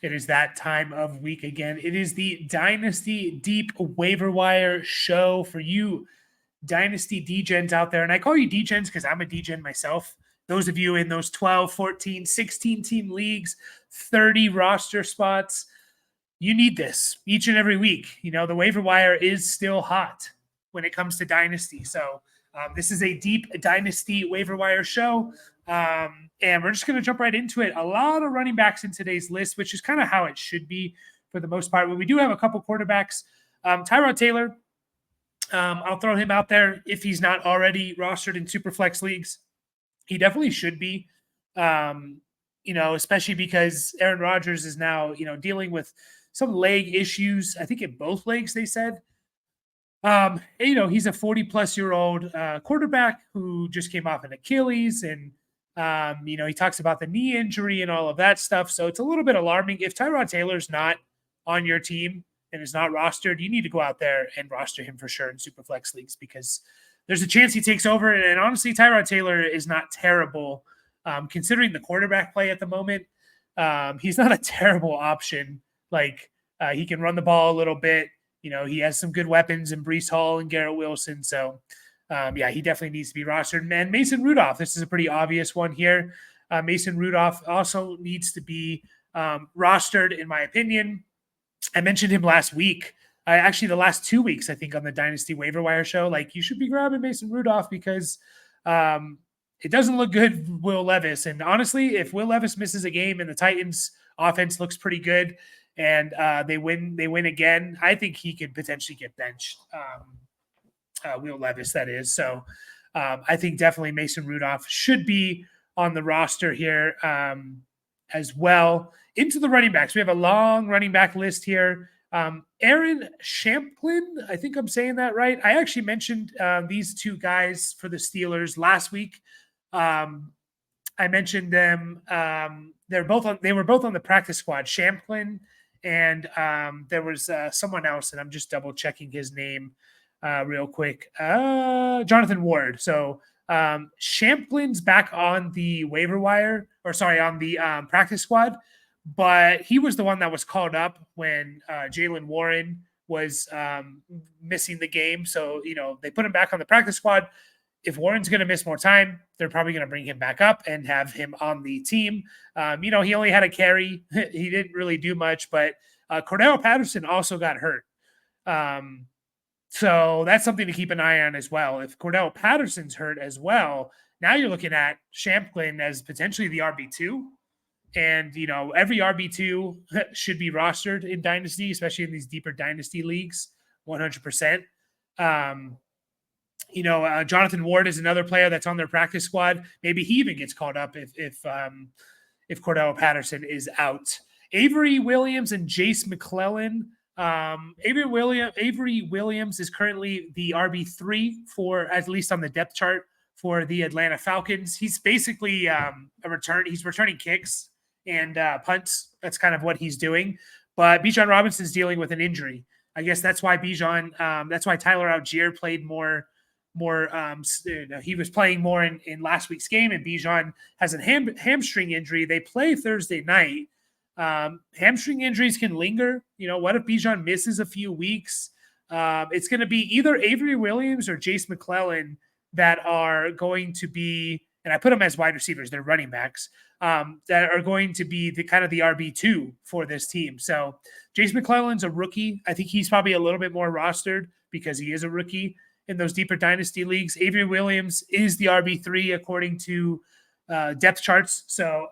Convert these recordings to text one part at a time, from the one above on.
It is that time of week again. It is the Dynasty Deep Waiver Wire show for you Dynasty Degens out there. And I call you Degens because I'm a Degen myself. Those of you in those 12, 14, 16 team leagues, 30 roster spots, you need this each and every week. You know, the waiver wire is still hot when it comes to Dynasty. So this is a deep Dynasty waiver wire show. And we're just going to jump right into it. A lot of running backs in today's list, which is kind of how it should be for the most part. But we do have a couple quarterbacks. Tyrod Taylor, I'll throw him out there if he's not already rostered in Superflex leagues. He definitely should be, especially because Aaron Rodgers is now, dealing with some leg issues. I think in both legs, they said. He's a 40-plus-year-old quarterback who just came off an Achilles, and he talks about the knee injury and all of that stuff. So it's a little bit alarming. If Tyrod Taylor's not on your team and is not rostered, you need to go out there and roster him for sure in Superflex leagues because there's a chance he takes over. And honestly, Tyrod Taylor is not terrible considering the quarterback play at the moment. He's not a terrible option. He can run the ball a little bit. He has some good weapons in Breece Hall and Garrett Wilson. So, he definitely needs to be rostered. And Mason Rudolph, this is a pretty obvious one here. Mason Rudolph also needs to be rostered, in my opinion. I mentioned him last week. Actually, the last 2 weeks, I think, on the Dynasty Waiver Wire show. You should be grabbing Mason Rudolph because it doesn't look good, Will Levis. And honestly, if Will Levis misses a game and the Titans' offense looks pretty good, and they win again, I think he could potentially get benched. Will Levis, that is. So I think definitely Mason Rudolph should be on the roster here as well. Into the running backs. We have a long running back list here. Aaron Champlin, I think I'm saying that right. I actually mentioned these two guys for the Steelers last week. I mentioned them. They were both on the practice squad. Champlin and there was someone else, and I'm just double checking his name real quick. Jonathan Ward. So Champlin's back on the waiver wire, on the practice squad, but he was the one that was called up when Jaylen Warren was missing the game. So, they put him back on the practice squad. If Warren's going to miss more time, they're probably going to bring him back up and have him on the team. He only had a carry. He didn't really do much, but Cordell Patterson also got hurt. So that's something to keep an eye on as well. If Cordell Patterson's hurt as well, now you're looking at Champlin as potentially the RB2. And, every RB2 should be rostered in Dynasty, especially in these deeper Dynasty leagues, 100%. Jonathan Ward is another player that's on their practice squad. Maybe he even gets called up if Cordell Patterson is out. Avery Williams and Jace McClellan. Avery Williams is currently the RB3 for, at least on the depth chart, for the Atlanta Falcons. He's basically He's returning kicks and punts. That's kind of what he's doing. But Bijan Robinson's dealing with an injury. I guess that's why that's why Tyler Algier played more. He was playing more in last week's game, and Bijan has a hamstring injury. They play Thursday night. Hamstring injuries can linger. What if Bijan misses a few weeks? It's going to be either Avery Williams or Jace McClellan that are going to be, and I put them as wide receivers, they're running backs, that are going to be the kind of the RB2 for this team. So Jace McClellan's a rookie. I think he's probably a little bit more rostered because he is a rookie in those deeper Dynasty leagues. Avery Williams is the RB3 according to depth charts. So,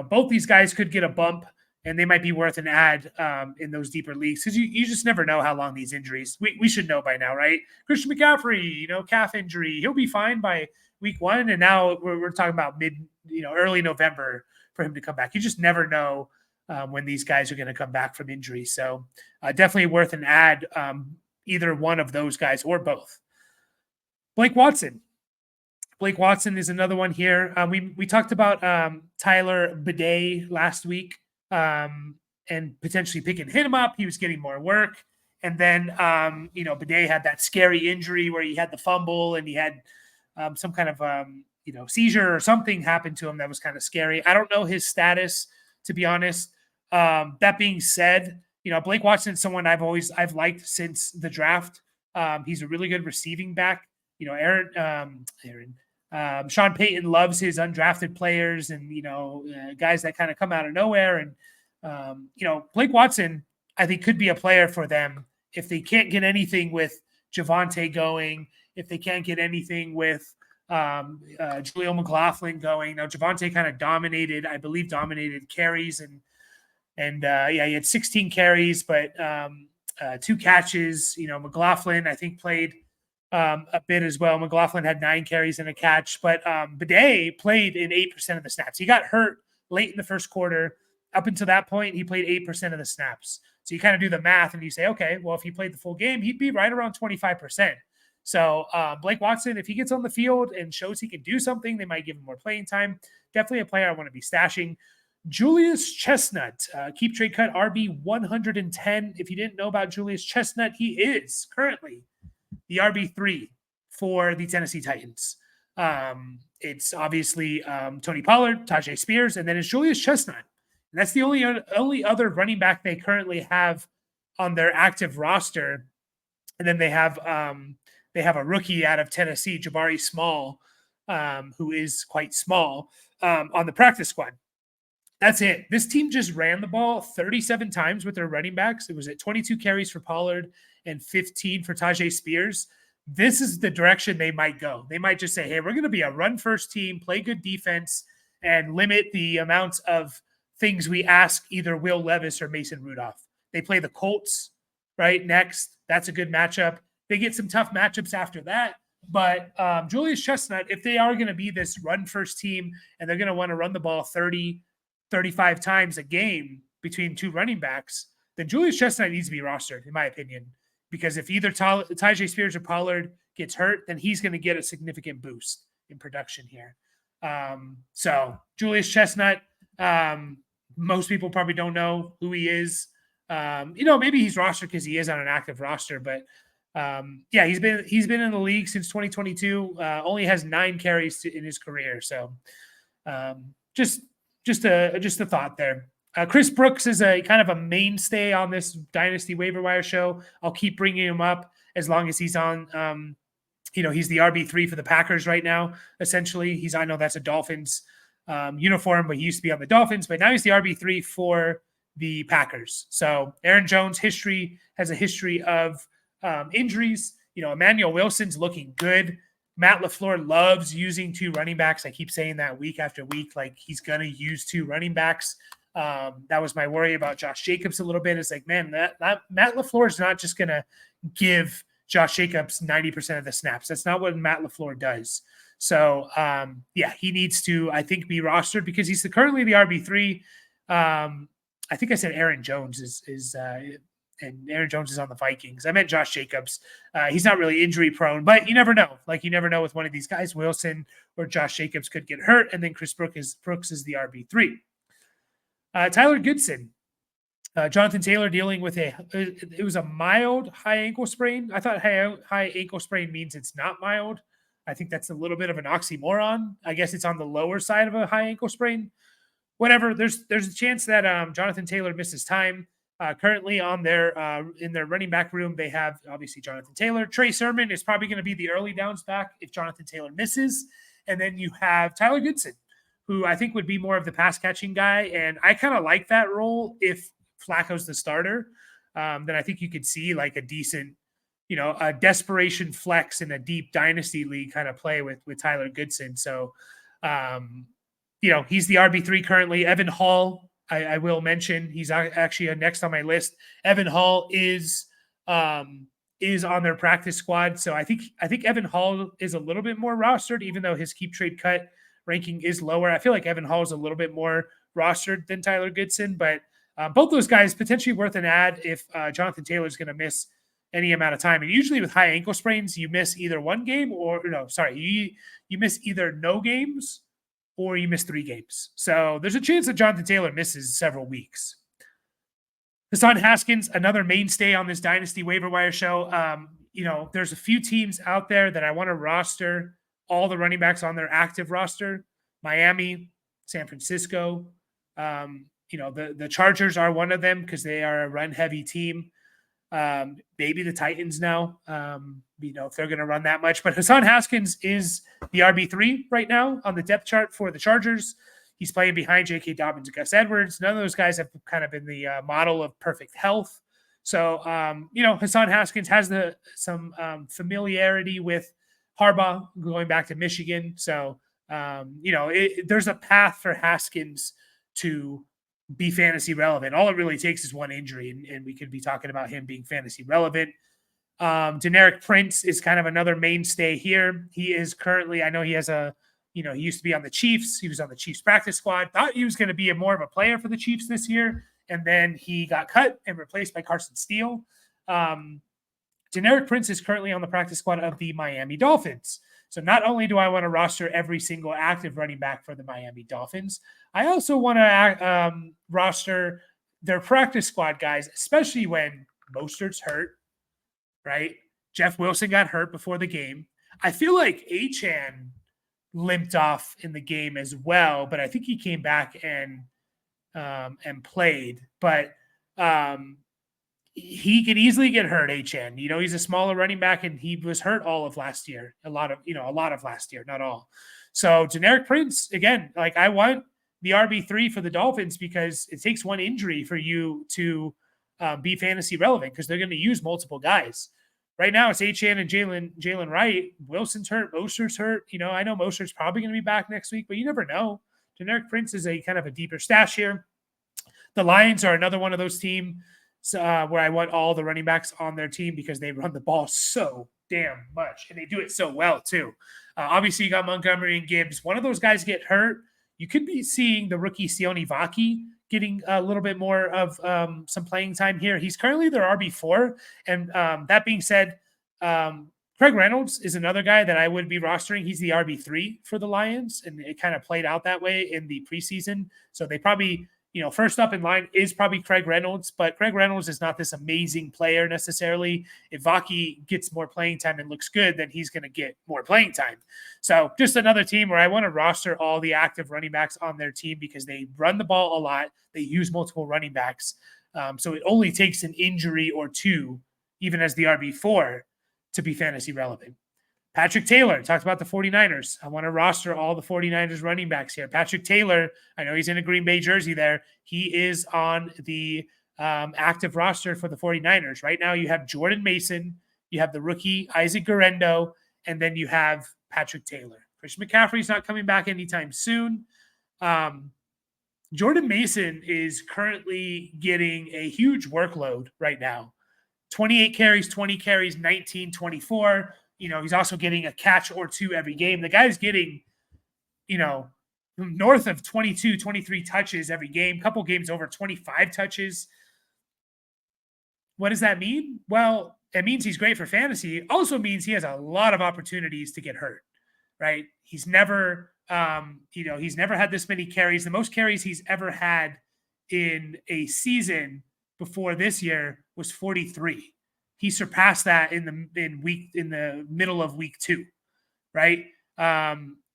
both these guys could get a bump, and they might be worth an ad in those deeper leagues because you just never know how long these injuries. We should know by now, right? Christian McCaffrey, calf injury, he'll be fine by week 1, and now we're talking about early November for him to come back. You just never know when these guys are going to come back from injury. So definitely worth an ad, either one of those guys or both. Blake Watson. Blake Watson is another one here. We talked about Tyler Bidet last week and potentially picking him up. He was getting more work. And then, Bidet had that scary injury where he had the fumble and he had some kind of, seizure or something happened to him that was kind of scary. I don't know his status, to be honest. That being said, Blake Watson's someone I've liked since the draft. He's a really good receiving back. Sean Payton loves his undrafted players and guys that kind of come out of nowhere. And Blake Watson, I think, could be a player for them if they can't get anything with Javonte going, if they can't get anything with Julio McLaughlin going. Now Javonte kind of dominated carries and he had 16 carries, but 2 catches. McLaughlin, I think, played a bit as well. McLaughlin had 9 carries and a catch, but Bidet played in 8% of the snaps. He got hurt late in the first quarter. Up until that point, he played 8% of the snaps. So you kind of do the math and you say, okay, well, if he played the full game, he'd be right around 25%. So Blake Watson, if he gets on the field and shows he can do something, they might give him more playing time. Definitely a player I want to be stashing. Julius Chestnut, keep trade cut RB 110. If you didn't know about Julius Chestnut, he is currently the RB3 for the Tennessee Titans. It's obviously Tony Pollard, Tajay Spears, and then it's Julius Chestnut. And that's the only other running back they currently have on their active roster. And then they have a rookie out of Tennessee, Jabari Small, who is quite small, on the practice squad. That's it. This team just ran the ball 37 times with their running backs. It was at 22 carries for Pollard and 15 for Tajay Spears. This is the direction they might go. They might just say, hey, we're going to be a run-first team, play good defense, and limit the amount of things we ask either Will Levis or Mason Rudolph. They play the Colts, right, next. That's a good matchup. They get some tough matchups after that. But Julius Chestnut, if they are going to be this run-first team and they're going to want to run the ball 30, 35 times a game between 2 running backs, then Julius Chestnut needs to be rostered, in my opinion, because if either Tajay Spears or Pollard gets hurt, then he's going to get a significant boost in production here. So Julius Chestnut, most people probably don't know who he is. Maybe he's rostered because he is on an active roster, but he's been in the league since 2022. Only has 9 carries in his career. So just a thought there. Chris Brooks is a kind of a mainstay on this Dynasty waiver wire show. I'll keep bringing him up as long as he's on. He's the RB3 for the Packers right now. Essentially, I know that's a Dolphins uniform, but he used to be on the Dolphins, but now he's the RB3 for the Packers. So Aaron Jones has a history of injuries. Emmanuel Wilson's looking good. Matt LaFleur loves using 2 running backs. I keep saying that week after week, like he's going to use 2 running backs. That was my worry about Josh Jacobs a little bit. It's like, man, that Matt LaFleur is not just going to give Josh Jacobs 90% of the snaps. That's not what Matt LaFleur does. So, he needs to, I think, be rostered because he's currently the RB3. I think I said Aaron Jones and Aaron Jones is on the Vikings. I meant Josh Jacobs. He's not really injury prone, but you never know. Like you never know with one of these guys, Wilson or Josh Jacobs could get hurt, and then Chris Brooks is the RB3. Tyler Goodson. Jonathan Taylor dealing with it was a mild high ankle sprain. I thought high ankle sprain means it's not mild. I think that's a little bit of an oxymoron. I guess it's on the lower side of a high ankle sprain. Whatever. There's a chance that Jonathan Taylor misses time. Currently on in their running back room, they have obviously Jonathan Taylor. Trey Sermon is probably going to be the early downs back if Jonathan Taylor misses. And then you have Tyler Goodson, who I think would be more of the pass catching guy. And I kind of like that role if Flacco's the starter. Then I think you could see like a decent, a desperation flex in a deep dynasty league kind of play with Tyler Goodson. So, he's the RB3 currently. Evan Hall, I will mention, he's actually next on my list. Evan Hall is on their practice squad. So I think Evan Hall is a little bit more rostered, even though his keep trade cut ranking is lower. I feel like Evan Hall is a little bit more rostered than Tyler Goodson, but both those guys potentially worth an ad if Jonathan Taylor is going to miss any amount of time. And usually with high ankle sprains, you miss either one game you miss either no games or you miss 3 games. So there's a chance that Jonathan Taylor misses several weeks. Hassan Haskins, another mainstay on this Dynasty waiver wire show. There's a few teams out there that I want to roster all the running backs on their active roster. Miami, San Francisco. the Chargers are one of them because they are a run heavy team. Maybe the Titans now, if they're going to run that much. But Hassan Haskins is the RB3 right now on the depth chart for the Chargers. He's playing behind J.K. Dobbins and Gus Edwards. None of those guys have kind of been the model of perfect health. So, Hassan Haskins has some familiarity with Harbaugh going back to Michigan. So, there's a path for Haskins to be fantasy relevant. All it really takes is one injury, and we could be talking about him being fantasy relevant. Deneric Prince is kind of another mainstay here. He is currently, I know he has he used to be on the Chiefs. He was on the Chiefs practice squad. Thought he was going to be more of a player for the Chiefs this year, and then he got cut and replaced by Carson Steele. Deneric Prince is currently on the practice squad of the Miami Dolphins. So not only do I want to roster every single active running back for the Miami Dolphins, I also want to roster their practice squad guys, especially when Mostert's hurt, right? Jeff Wilson got hurt before the game. I feel like Achane limped off in the game as well, but I think he came back and played. But he could easily get hurt, Achane. He's a smaller running back, and he was hurt all of last year. A lot of last year, not all. So Deneric Prince, again, I want the RB3 for the Dolphins because it takes one injury for you to be fantasy relevant because they're going to use multiple guys. Right now, it's Achane and Jalen Wright. Wilson's hurt. Mostert's hurt. I know Mostert's probably going to be back next week, but you never know. Deneric Prince is a kind of a deeper stash here. The Lions are another one of those teams where I want all the running backs on their team because they run the ball so damn much, and they do it so well too. Obviously, you got Montgomery and Gibbs. One of those guys get hurt. You could be seeing the rookie Sione Vaki getting a little bit more of some playing time here. He's currently their RB4. And that being said, Craig Reynolds is another guy that I would be rostering. He's the RB3 for the Lions, and it kind of played out that way in the preseason. So they probably, first up in line is probably Craig Reynolds, but Craig Reynolds is not this amazing player necessarily. If Vaki gets more playing time and looks good, then he's going to get more playing time. So just another team where I want to roster all the active running backs on their team because they run the ball a lot. They use multiple running backs. So it only takes an injury or two, even as the RB4, to be fantasy relevant. Patrick Taylor, talked about the 49ers. I want to roster all the 49ers running backs here. Patrick Taylor, I know he's in a Green Bay jersey there. He is on the active roster for the 49ers. Right now you have Jordan Mason, you have the rookie Isaac Guerendo, and then you have Patrick Taylor. Christian McCaffrey's not coming back anytime soon. Jordan Mason is currently getting a huge workload right now. 28 carries, 20 carries, 19, 24. He's also getting a catch or two every game. The guy's getting, north of 22, 23 touches every game, couple games over 25 touches. What does that mean? Well, it means he's great for fantasy. It also means he has a lot of opportunities to get hurt, right? He's never, he's never had this many carries. The most carries he's ever had in a season before this year was 43. He surpassed that in the middle of week 2, right?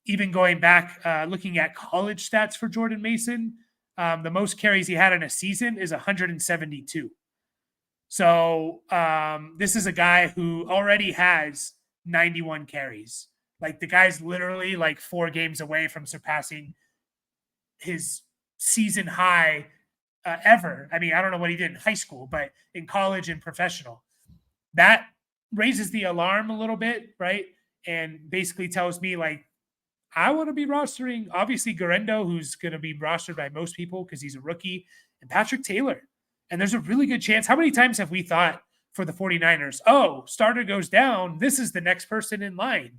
Even going back, looking at college stats for Jordan Mason, the most carries he had in a season is 172. So this is a guy who already has 91 carries. The guy's literally 4 games away from surpassing his season high ever. I mean, I don't know what he did in high school, but in college and professional. That raises the alarm a little bit, right? And basically tells me, I want to be rostering, obviously, Guerendo, who's going to be rostered by most people because he's a rookie, and Patrick Taylor. And there's a really good chance. How many times have we thought for the 49ers, starter goes down, this is the next person in line?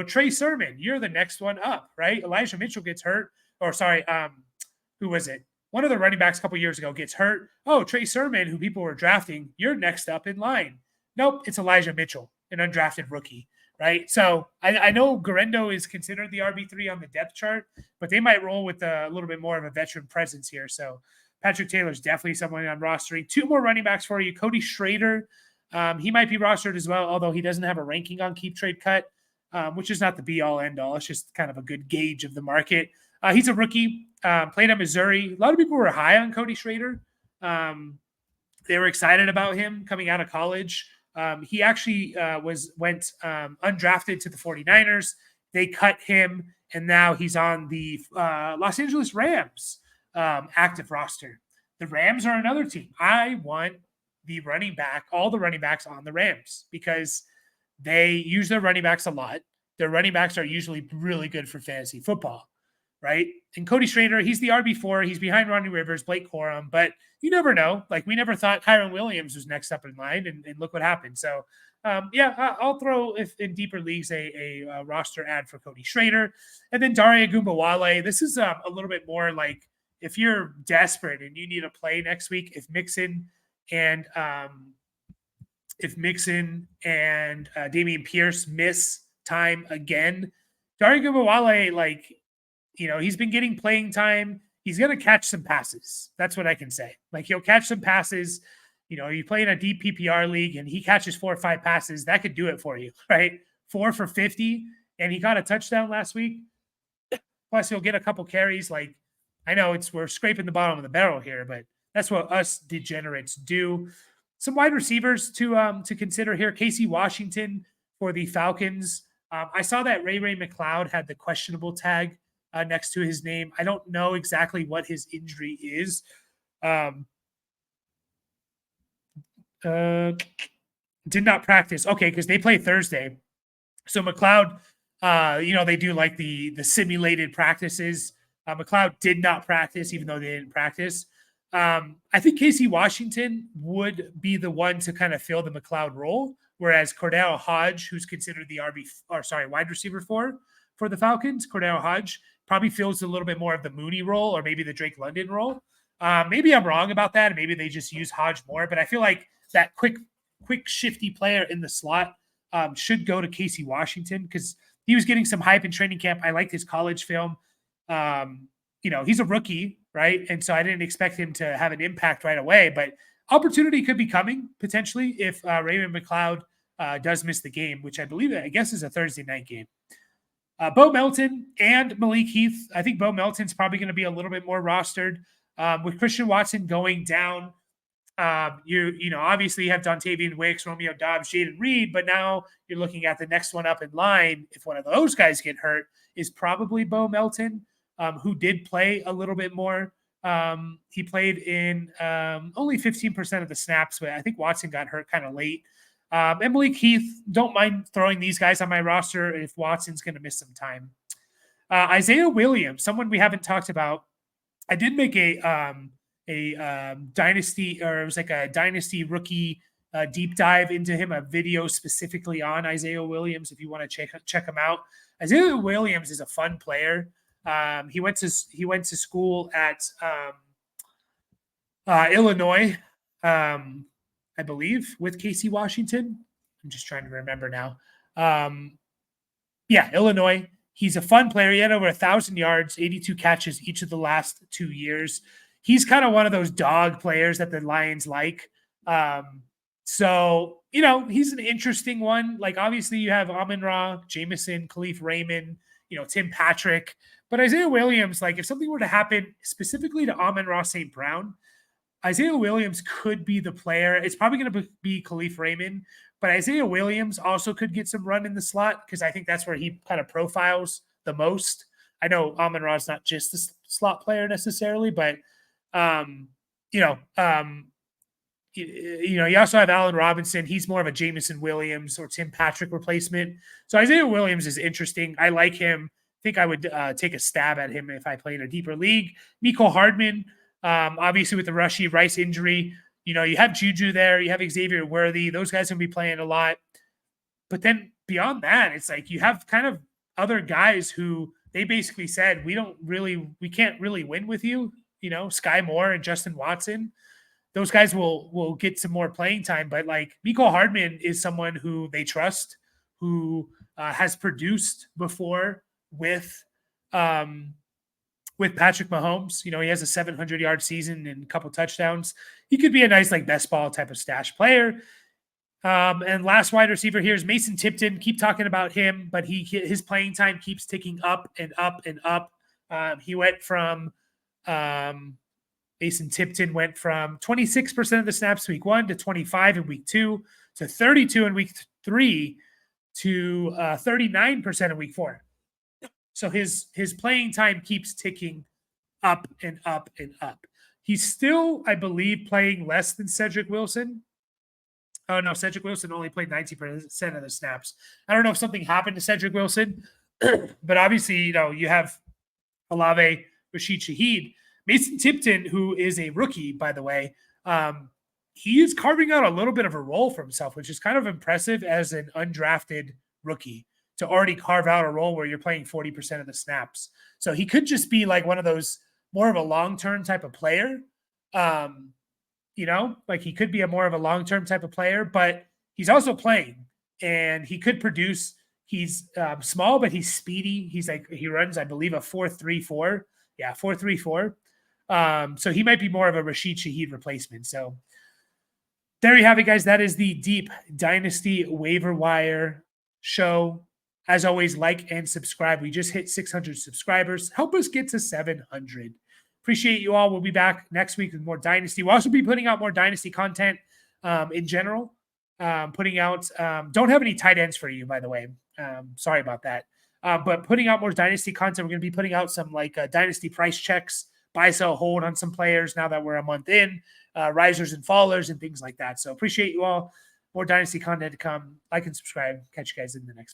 Trey Sermon, you're the next one up, right? Elijah Mitchell gets hurt. Who was it? One of the running backs a couple years ago gets hurt. Trey Sermon, who people were drafting, you're next up in line. Nope, it's Elijah Mitchell, an undrafted rookie, right? So I know Guerendo is considered the RB3 on the depth chart, but they might roll with a little bit more of a veteran presence here. So Patrick Taylor's definitely someone I'm rostering. 2 more running backs for you. Cody Schrader, he might be rostered as well, although he doesn't have a ranking on Keep Trade Cut, which is not the be-all, end-all. It's just kind of a good gauge of the market. He's a rookie, played at Missouri. A lot of people were high on Cody Schrader. They were excited about him coming out of college. He actually went undrafted to the 49ers. They cut him, and now he's on the Los Angeles Rams active roster. The Rams are another team. I want all the running backs on the Rams because they use their running backs a lot. Their running backs are usually really good for fantasy football, right? And Cody Schrader, he's the RB4. He's behind Ronnie Rivers, Blake Corum, but you never know. Like, we never thought Kyron Williams was next up in line, and look what happened. So, I'll throw, if in deeper leagues, a roster ad for Cody Schrader. And then Daria Gumbawale. This is a little bit more like if you're desperate and you need a play next week, if Mixon and Dameon Pierce miss time again, Daria Gumbawale, he's been getting playing time. He's going to catch some passes. That's what I can say. Like, he'll catch some passes. You play in a deep PPR league and he catches 4 or 5 passes. That could do it for you, right? 4 for 50, and he got a touchdown last week. Plus, he'll get a couple carries. Like, I know we're scraping the bottom of the barrel here, but that's what us degenerates do. Some wide receivers to consider here. Casey Washington for the Falcons. I saw that Ray McLeod had the questionable tag next to his name. I don't know exactly what his injury is. Did not practice. Okay, because they play Thursday. So McLeod, they do like the simulated practices. McLeod did not practice, even though they didn't practice. I think Casey Washington would be the one to kind of fill the McLeod role, whereas Cordell Hodge, who's considered the wide receiver for the Falcons, Cordell Hodge probably fills a little bit more of the Mooney role, or maybe the Drake London role. Maybe I'm wrong about that, and maybe they just use Hodge more, but I feel like that quick, shifty player in the slot should go to Casey Washington because he was getting some hype in training camp. I liked his college film. He's a rookie, right? And so I didn't expect him to have an impact right away, but opportunity could be coming potentially if Raymond McLeod does miss the game, which I guess is a Thursday night game. Bo Melton and Malik Heath. I think Bo Melton's probably going to be a little bit more rostered. With Christian Watson going down, obviously you have Dontavian Wicks, Romeo Doubs, Jaden Reed, but now you're looking at the next one up in line. If one of those guys get hurt, is probably Bo Melton, who did play a little bit more. He played in only 15% of the snaps, but I think Watson got hurt kind of late. And Malik Heath, don't mind throwing these guys on my roster if Watson's going to miss some time. Isaiah Williams, someone we haven't talked about. I did make a dynasty, or it was like a dynasty rookie deep dive into him, a video specifically on Isaiah Williams. If you want to check him out, Isaiah Williams is a fun player. He went to school at Illinois, I believe, with Casey Washington. I'm just trying to remember now. Illinois. He's a fun player. He had over 1,000 yards, 82 catches each of the last 2 years. He's kind of one of those dog players that the Lions like. So, he's an interesting one. Like, obviously you have Amon-Ra, Jameson, Khalif Raymond, Tim Patrick. But Isaiah Williams, like, if something were to happen specifically to Amon-Ra St. Brown, Isaiah Williams could be the player. It's probably going to be Khalif Raymond, but Isaiah Williams also could get some run in the slot because I think that's where he kind of profiles the most. I know Amon-Ra is not just a slot player necessarily, but you also have Allen Robinson. He's more of a Jameson Williams or Tim Patrick replacement. So Isaiah Williams is interesting. I like him. I think I would take a stab at him if I play in a deeper league. Mecole Hardman, obviously with the Rashee Rice injury, you have Juju there. You have Xavier Worthy. Those guys will be playing a lot. But then beyond that, it's like you have kind of other guys who they basically said, we can't really win with you. Sky Moore and Justin Watson. Those guys will get some more playing time. But like Mecole Hardman is someone who they trust, who has produced before with Patrick Mahomes. He has a 700-yard season and a couple touchdowns. He could be a nice like best ball type of stash player. And last wide receiver here is Mason Tipton. Keep talking about him, but his playing time keeps ticking up and up and up. He went from Mason Tipton went from 26% of the snaps week 1 to 25 in week 2 to 32 in week 3 to 39% in week 4. So his playing time keeps ticking up and up and up. He's still, I believe, playing less than Cedric Wilson. Oh, no, Cedric Wilson only played 90% of the snaps. I don't know if something happened to Cedric Wilson, but obviously, you have Olave, Rashid Shaheed. Mason Tipton, who is a rookie, by the way, he is carving out a little bit of a role for himself, which is kind of impressive as an undrafted rookie to already carve out a role where you're playing 40% of the snaps. So he could just be like one of those more of a long-term type of player. Like he could be a more of a long-term type of player, but he's also playing and he could produce. He's small, but he's speedy. He runs, I believe, a 4.34. Yeah, 4.34. So he might be more of a Rashid Shaheed replacement. So there you have it, guys. That is the Deep Dynasty Waiver Wire show. As always, like and subscribe. We just hit 600 subscribers. Help us get to 700. Appreciate you all. We'll be back next week with more Dynasty. We'll also be putting out more Dynasty content in general. Putting out, don't have any tight ends for you, by the way. Sorry about that. But putting out more Dynasty content. We're going to be putting out some Dynasty price checks, buy, sell, hold on some players now that we're a month in, risers and fallers and things like that. So appreciate you all. More Dynasty content to come. Like and subscribe. Catch you guys in the next